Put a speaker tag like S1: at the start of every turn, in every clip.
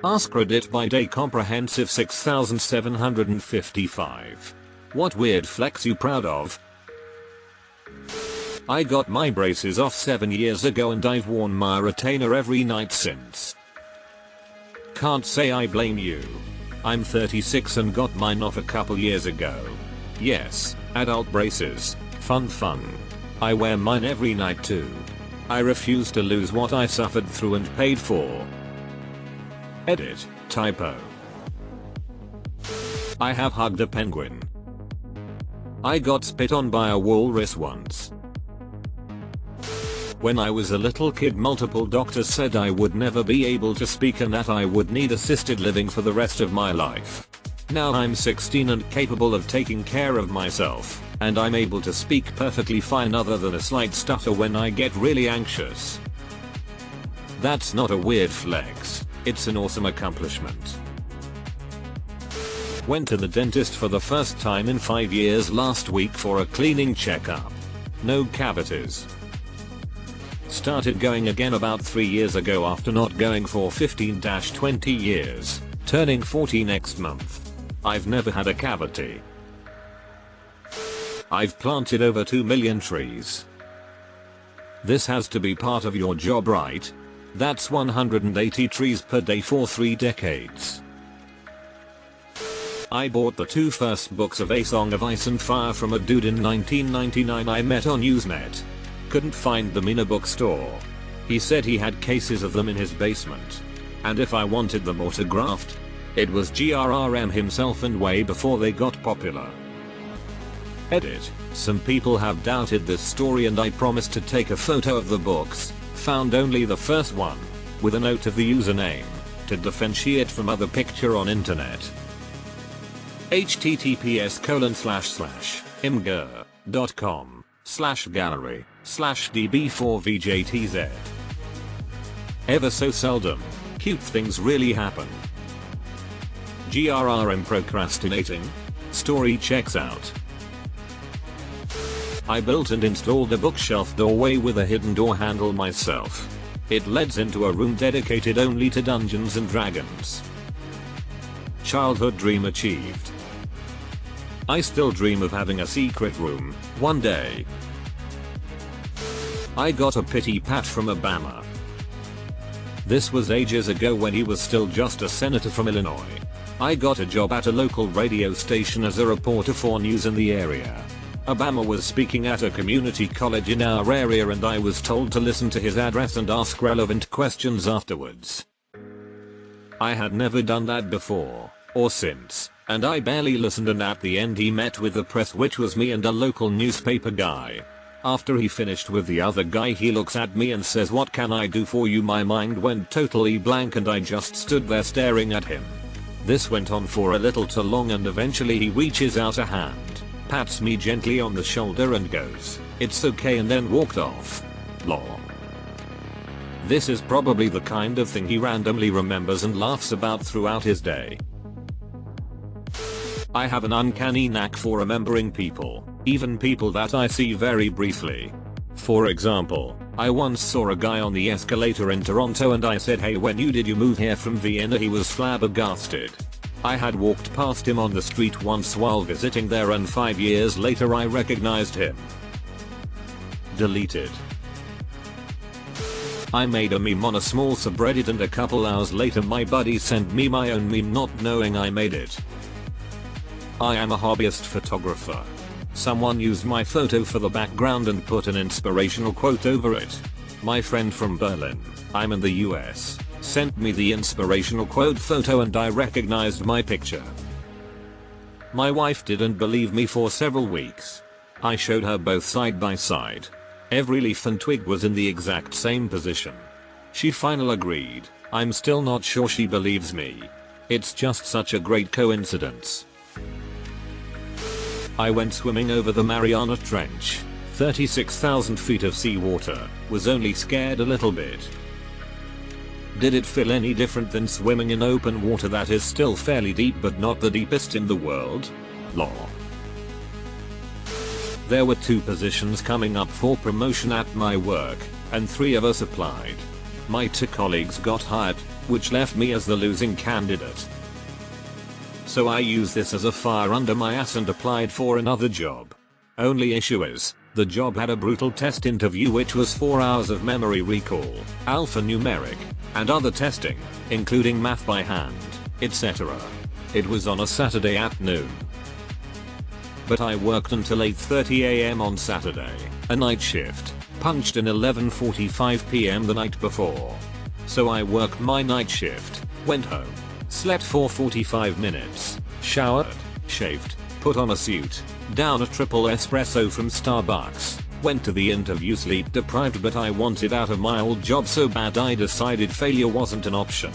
S1: AskReddit by day comprehensive 6755. What weird flex you proud of? I got my braces off 7 years ago and I've worn my retainer every night since. Can't say I blame you. I'm 36 and got mine off a couple years ago. Yes, adult braces. Fun. I wear mine every night too. I refuse to lose what I suffered through and paid for. Edit, typo. I have hugged a penguin. I got spit on by a walrus once. When I was a little kid, multiple doctors said I would never be able to speak and that I would need assisted living for the rest of my life. Now I'm 16 and capable of taking care of myself, and I'm able to speak perfectly fine other than a slight stutter when I get really anxious. That's not a weird flex, it's an awesome accomplishment. Went to the dentist for the first time in 5 years last week for a cleaning checkup. No cavities. Started going again about 3 years ago after not going for 15-20 years, turning 40 next month. I've never had a cavity. I've planted over 2 million trees. This has to be part of your job, right? That's 180 trees per day for 3 decades. I bought the 2 first books of A Song of Ice and Fire from a dude in 1999 I met on Usenet. Couldn't find them in a bookstore. He said he had cases of them in his basement. And if I wanted them autographed, it was GRRM himself and way before they got popular. Edit. Some people have doubted this story and I promised to take a photo of the books, found only the first one, with a note of the username, to differentiate from other picture on internet. https://imgur.com/gallery/db4vjtz. Ever so seldom, cute things really happen. GRRM procrastinating? Story checks out. I built and installed a bookshelf doorway with a hidden door handle myself. It leads into a room dedicated only to Dungeons and Dragons. Childhood dream achieved. I still dream of having a secret room, one day. I got a pity pat from Obama. This was ages ago when he was still just a senator from Illinois. I got a job at a local radio station as a reporter for news in the area. Obama was speaking at a community college in our area and I was told to listen to his address and ask relevant questions afterwards. I had never done that before, or since, and I barely listened, and at the end he met with the press, which was me and a local newspaper guy. After he finished with the other guy, he looks at me and says, "What can I do for you?" My mind went totally blank and I just stood there staring at him. This went on for a little too long and eventually he reaches out a hand, pats me gently on the shoulder and goes, "It's okay," and then walked off. Lol. This is probably the kind of thing he randomly remembers and laughs about throughout his day. I have an uncanny knack for remembering people, even people that I see very briefly. For example, I once saw a guy on the escalator in Toronto and I said, "Hey, when did you move here from Vienna?" He was flabbergasted. I had walked past him on the street once while visiting there and 5 years later I recognized him. Deleted. I made a meme on a small subreddit and a couple hours later my buddy sent me my own meme not knowing I made it. I am a hobbyist photographer. Someone used my photo for the background and put an inspirational quote over it. My friend from Berlin, I'm in the US, sent me the inspirational quote photo and I recognized my picture. My wife didn't believe me for several weeks. I showed her both side by side. Every leaf and twig was in the exact same position. She finally agreed. I'm still not sure she believes me. It's just such a great coincidence. I went swimming over the Mariana Trench, 36,000 feet of seawater, was only scared a little bit. Did it feel any different than swimming in open water that is still fairly deep but not the deepest in the world? Lol. There were 2 positions coming up for promotion at my work, and 3 of us applied. My 2 colleagues got hired, which left me as the losing candidate. So I used this as a fire under my ass and applied for another job. Only issue is, the job had a brutal test interview which was 4 hours of memory recall, alphanumeric, and other testing, including math by hand, etc. It was on a Saturday at noon. But I worked until 8:30 AM on Saturday, a night shift, punched in 11:45 PM the night before. So I worked my night shift, went home, slept for 45 minutes, showered, shaved, put on a suit, down a triple espresso from Starbucks, went to the interview sleep deprived, but I wanted out of my old job so bad I decided failure wasn't an option.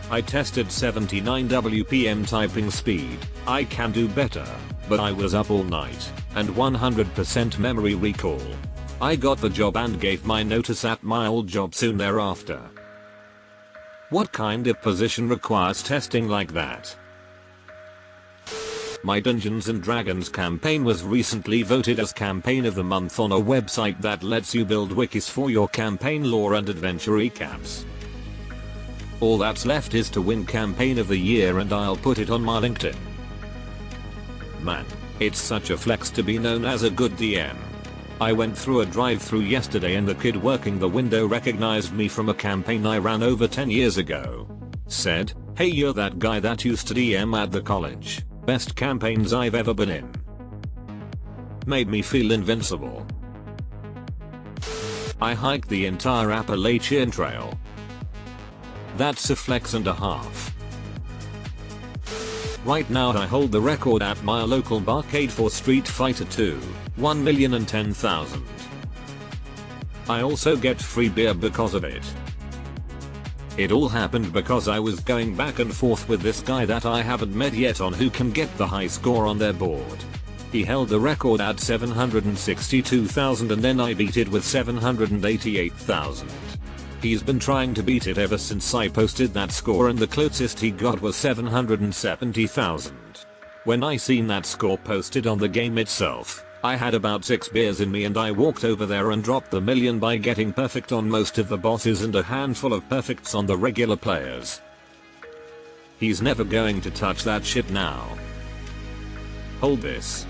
S1: I tested 79 WPM typing speed, I can do better, but I was up all night, and 100% memory recall. I got the job and gave my notice at my old job soon thereafter. What kind of position requires testing like that? My Dungeons & Dragons campaign was recently voted as Campaign of the Month on a website that lets you build wikis for your campaign lore and adventure recaps. All that's left is to win Campaign of the Year and I'll put it on my LinkedIn. Man, it's such a flex to be known as a good DM. I went through a drive-thru yesterday and the kid working the window recognized me from a campaign I ran over 10 years ago. Said, "Hey, you're that guy that used to DM at the college. Best campaigns I've ever been in." Made me feel invincible. I hiked the entire Appalachian Trail. That's a flex and a half. Right now I hold the record at my local barcade for Street Fighter 2, 1,010,000. I also get free beer because of it. It all happened because I was going back and forth with this guy that I haven't met yet on who can get the high score on their board. He held the record at 762,000 and then I beat it with 788,000. He's been trying to beat it ever since I posted that score and the closest he got was 770,000. When I seen that score posted on the game itself, I had about 6 beers in me and I walked over there and dropped the million by getting perfect on most of the bosses and a handful of perfects on the regular players. He's never going to touch that shit now. Hold this.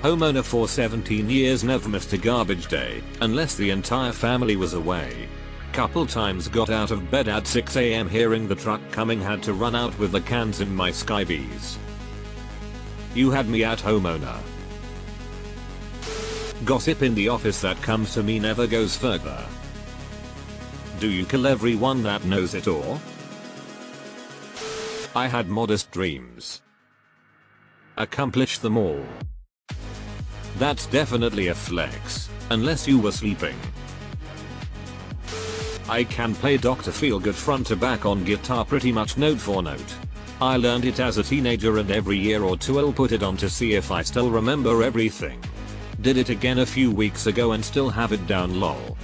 S1: Homeowner for 17 years never missed a garbage day, unless the entire family was away. Couple times got out of bed at 6 AM hearing the truck coming, had to run out with the cans in my Skybees. You had me at homeowner. Gossip in the office that comes to me never goes further. Do you kill everyone that knows it or? I had modest dreams. Accomplish them all. That's definitely a flex, unless you were sleeping. I can play Dr. Feelgood front to back on guitar pretty much note for note. I learned it as a teenager and every year or two I'll put it on to see if I still remember everything. Did it again a few weeks ago and still have it down lol.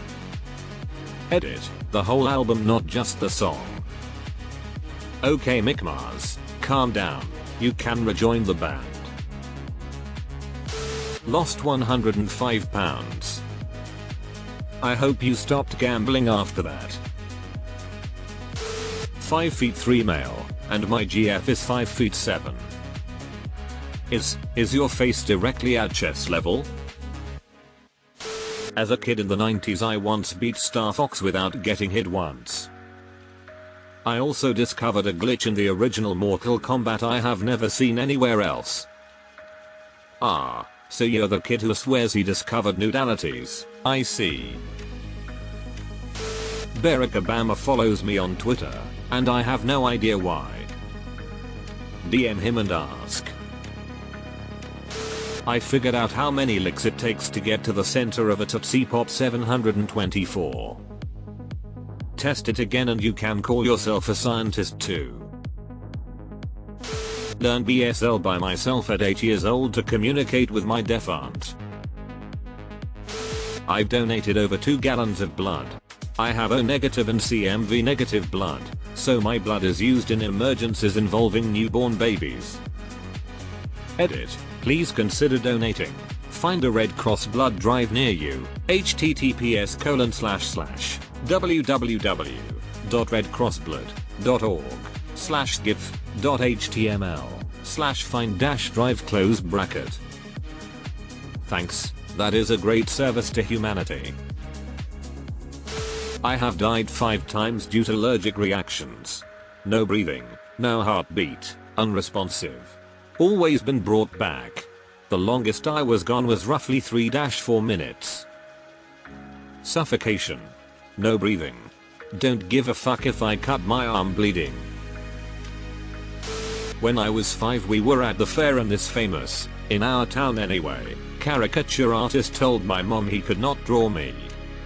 S1: Edit, the whole album not just the song. Okay Mick Mars, calm down, you can rejoin the band. Lost 105 pounds. I hope you stopped gambling after that. 5'3" male, and my GF is 5'7". Is your face directly at chest level? As a kid in the 90s I once beat Star Fox without getting hit once. I also discovered a glitch in the original Mortal Kombat I have never seen anywhere else. Ah, so you're the kid who swears he discovered nudalities, I see. Barack Obama follows me on Twitter, and I have no idea why. DM him and ask. I figured out how many licks it takes to get to the center of a Tootsie Pop 724. Test it again and you can call yourself a scientist too. Learn BSL by myself at 8 years old to communicate with my deaf aunt. I've donated over 2 gallons of blood. I have O negative and CMV negative blood, so my blood is used in emergencies involving newborn babies. Edit, please consider donating. Find a Red Cross blood drive near you, https:// www.redcrossblood.org/gif.html/find-drive. Thanks, that is a great service to humanity. I have died 5 times due to allergic reactions. No breathing, no heartbeat, unresponsive. Always been brought back. The longest I was gone was roughly 3-4 minutes. Suffocation. No breathing. Don't give a fuck if I cut my arm bleeding. When I was 5 we were at the fair and this famous, in our town anyway, caricature artist told my mom he could not draw me.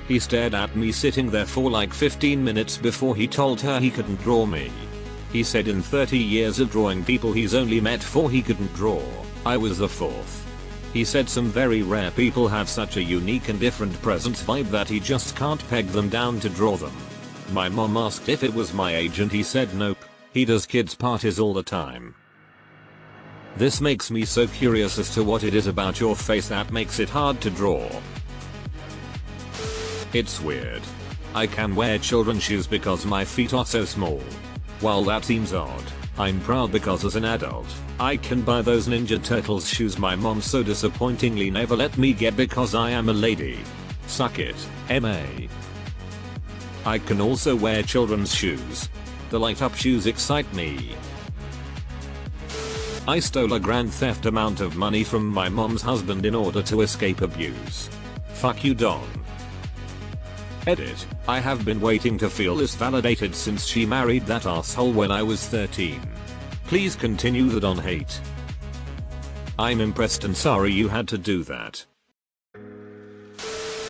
S1: He stared at me sitting there for like 15 minutes before he told her he couldn't draw me. He said in 30 years of drawing people he's only met 4 he couldn't draw. I was the 4th. He said some very rare people have such a unique and different presence vibe that he just can't peg them down to draw them. My mom asked if it was my age and he said nope, he does kids parties all the time. This makes me so curious as to what it is about your face that makes it hard to draw. It's weird. I can wear children's shoes because my feet are so small. While that seems odd, I'm proud because as an adult, I can buy those Ninja Turtles shoes my mom so disappointingly never let me get because I am a lady. Suck it, MA. I can also wear children's shoes. The light up shoes excite me. I stole a grand theft amount of money from my mom's husband in order to escape abuse. Fuck you, Don. Edit. I have been waiting to feel this validated since she married that asshole when I was 13. Please continue the Don hate. I'm impressed and sorry you had to do that.